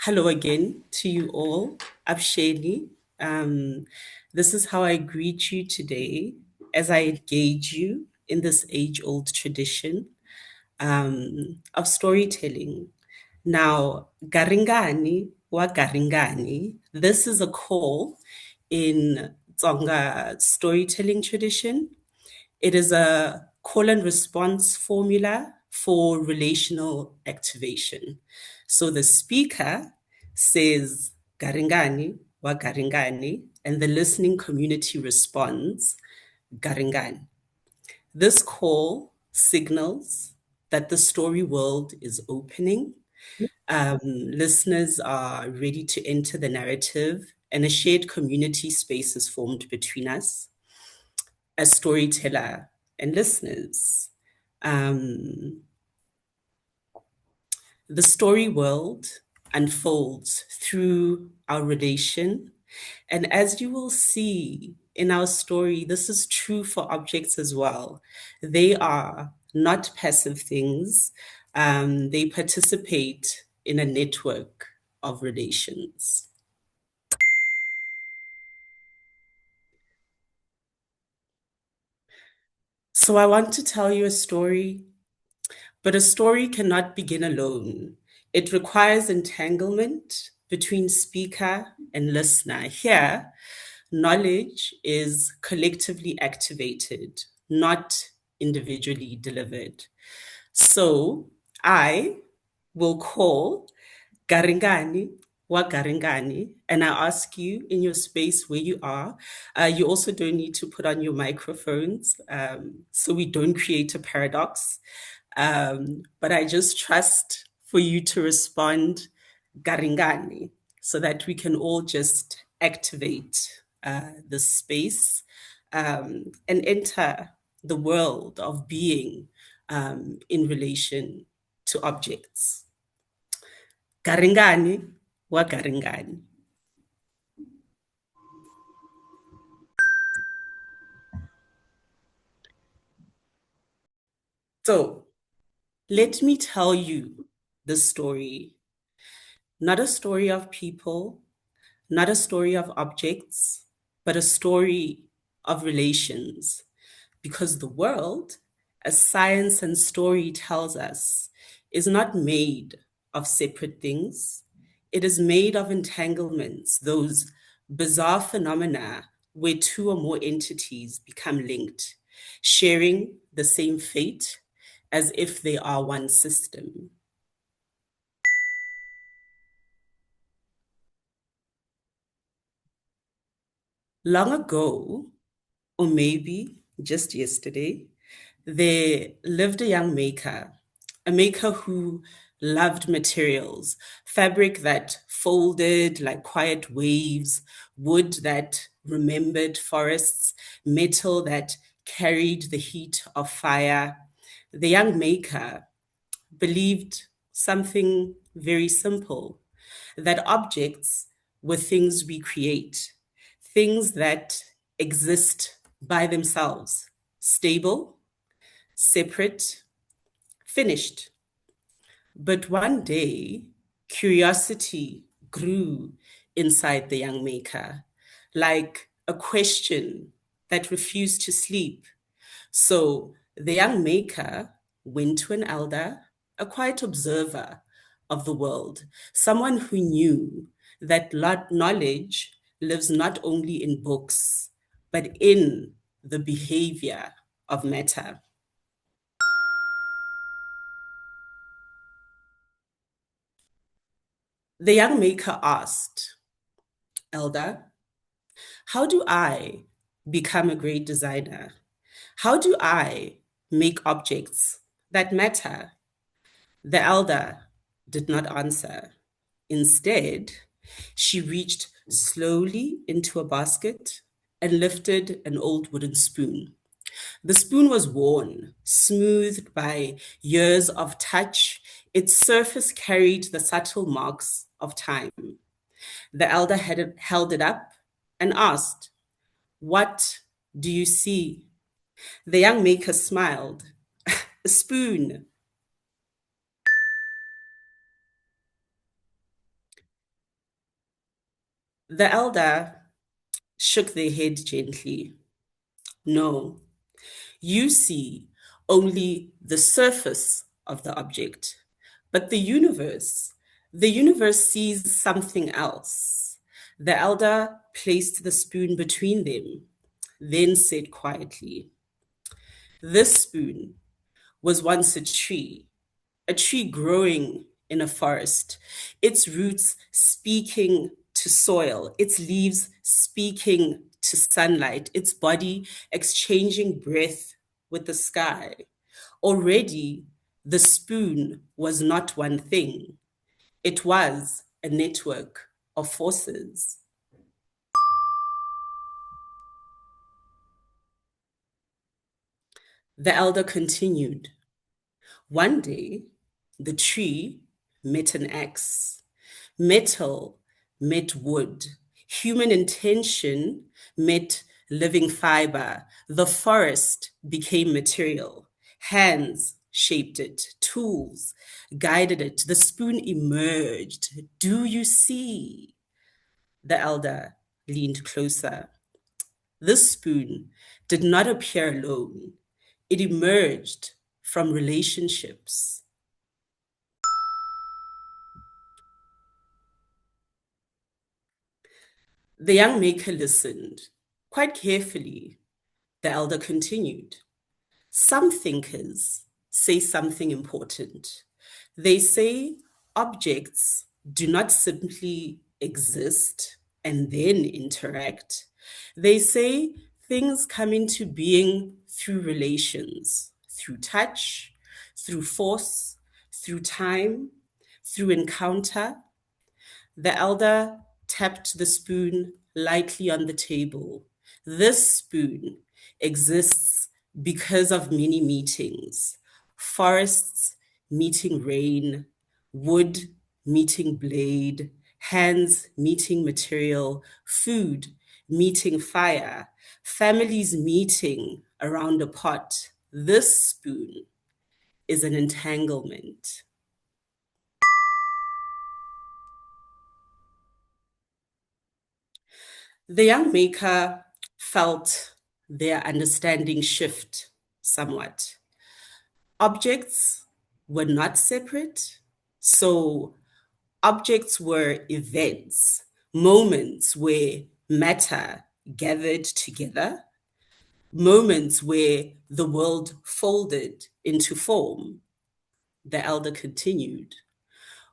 Hello again to you all. Absheni. Um, this is how I greet you today as I engage you in this age-old tradition of storytelling. Now, Garingani wa Garingani, this is a call in Tsonga storytelling tradition. It is a call and response formula for relational activation. So the speaker says Garingani wa Garingani, and the listening community responds Garingani. This call signals that the story world is opening. Listeners are ready to enter the narrative, and a shared community space is formed between us as storyteller and listeners. Um, the story world unfolds through our relation. And as you will see in our story, this is true for objects as well. They are not passive things, they participate in a network of relations. So I want to tell you a story. But a story cannot begin alone. It requires entanglement between speaker and listener. Here, knowledge is collectively activated, not individually delivered. So I will call Garingani wa Garingani, and I ask you in your space where you are. You also don't need to put on your microphones so we don't create a paradox. But I just trust for you to respond Garingani so that we can all just activate the space and enter the world of being in relation to objects. Garingani wa Garingani. So let me tell you the story, not a story of people, not a story of objects, but a story of relations. Because the world, as science and story tells us, is not made of separate things. It is made of entanglements, those bizarre phenomena where two or more entities become linked, sharing the same fate as if they are one system. Long ago, or maybe just yesterday, there lived a young maker, a maker who loved materials, fabric that folded like quiet waves, wood that remembered forests, metal that carried the heat of fire. The young maker believed something very simple, that objects were things we create, things that exist by themselves, stable, separate, finished. But one day, curiosity grew inside the young maker, like a question that refused to sleep. So the young maker went to an elder, a quiet observer of the world, someone who knew that knowledge lives not only in books, but in the behavior of matter. The young maker asked, Elder, how do I become a great designer? How do I make objects that matter? The elder did not answer. Instead, she reached slowly into a basket and lifted an old wooden spoon. The spoon was worn, smoothed by years of touch. Its surface carried the subtle marks of time. The elder held it up and asked, What do you see? The young maker smiled. A spoon. The elder shook their head gently. No, you see only the surface of the object, but the universe sees something else. The elder placed the spoon between them, then said quietly, this spoon was once a tree growing in a forest, its roots speaking to soil, its leaves speaking to sunlight, its body exchanging breath with the sky. Already, the spoon was not one thing, it was a network of forces. The elder continued. One day, the tree met an axe. Metal met wood. Human intention met living fiber. The forest became material. Hands shaped it. Tools guided it. The spoon emerged. Do you see? The elder leaned closer. This spoon did not appear alone. It emerged from relationships. The young maker listened quite carefully. The elder continued. Some thinkers say something important. They say objects do not simply exist and then interact. They say things come into being through relations, through touch, through force, through time, through encounter. The elder tapped the spoon lightly on the table. This spoon exists because of many meetings: forests meeting rain, wood meeting blade, hands meeting material, food meeting fire, families meeting around a pot. This spoon is an entanglement. The young maker felt their understanding shift somewhat. Objects were not separate, so objects were events, moments where matter gathered together, moments where the world folded into form. The elder continued.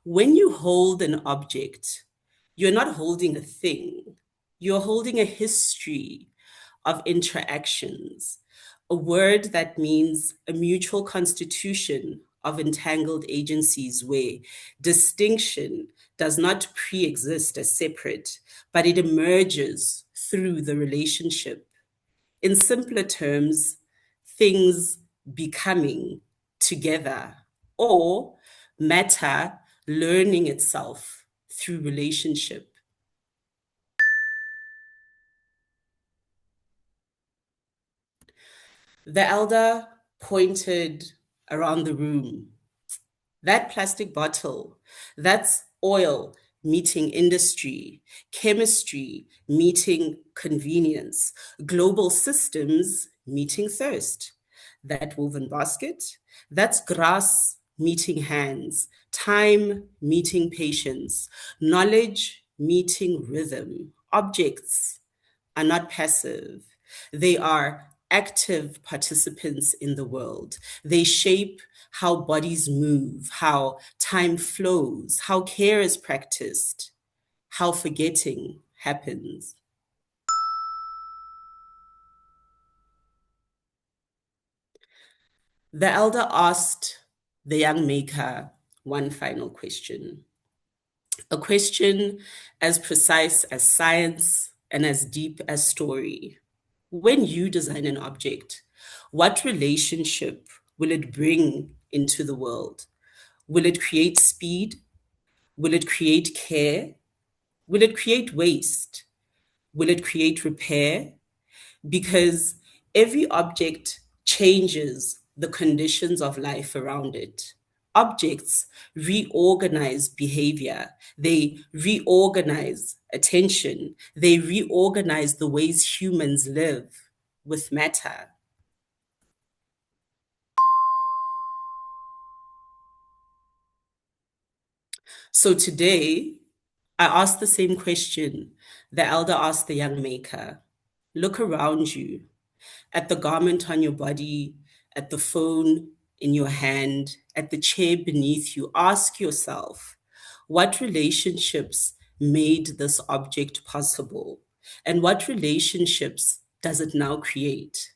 When you hold an object, you're not holding a thing, you're holding a history of interactions, a word that means a mutual constitution of entangled agencies where distinction does not pre exist as separate, but it emerges through the relationship. In simpler terms, things becoming together, or matter learning itself through relationship. The elder pointed around the room. That plastic bottle, that's oil meeting industry, chemistry meeting convenience, global systems meeting thirst. That woven basket, that's grass meeting hands, time meeting patience, knowledge meeting rhythm. Objects are not passive, they are active participants in the world. They shape how bodies move, how time flows, how care is practiced, how forgetting happens. The elder asked the young maker one final question, a question as precise as science and as deep as story. When you design an object, what relationship will it bring into the world? Will it create speed? Will it create care? Will it create waste? Will it create repair? Because every object changes the conditions of life around it. Objects reorganize behavior, they reorganize attention, they reorganize the ways humans live with matter. So today, I ask the same question the elder asked the young maker. Look around you, at the garment on your body, at the phone in your hand, at the chair beneath you. Ask yourself, what relationships made this object possible? And what relationships does it now create?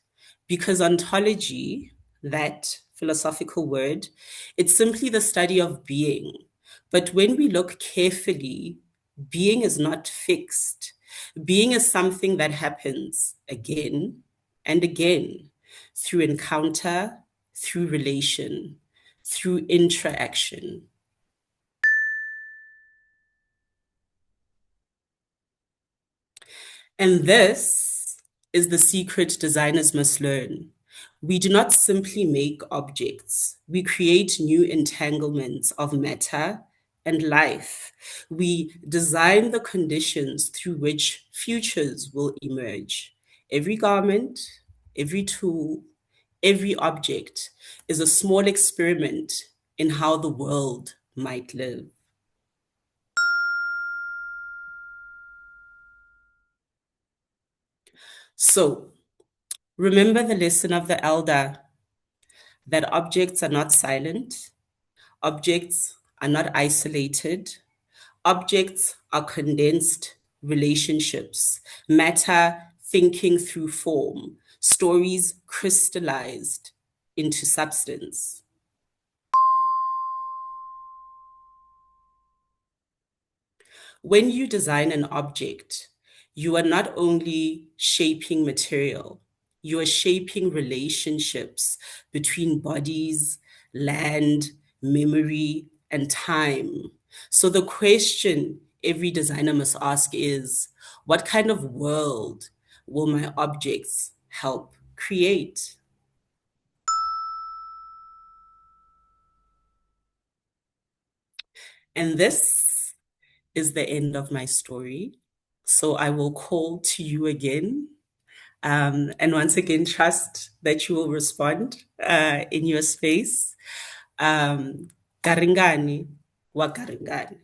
Because ontology, that philosophical word, it's simply the study of being. But when we look carefully, being is not fixed. Being is something that happens again and again through encounter, through relation, through interaction. And this is the secret designers must learn. We do not simply make objects, we create new entanglements of matter and life. We design the conditions through which futures will emerge. Every garment, every tool, every object is a small experiment in how the world might live. So, remember the lesson of the elder that objects are not silent, objects are not isolated, objects are condensed relationships, matter thinking through form, stories crystallized into substance. When you design an object, you are not only shaping material, you are shaping relationships between bodies, land, memory, and time. So the question every designer must ask is, what kind of world will my objects help create? And this is the end of my story. So I will call to you again. And once again, trust that you will respond in your space. Garingani wa Garingani.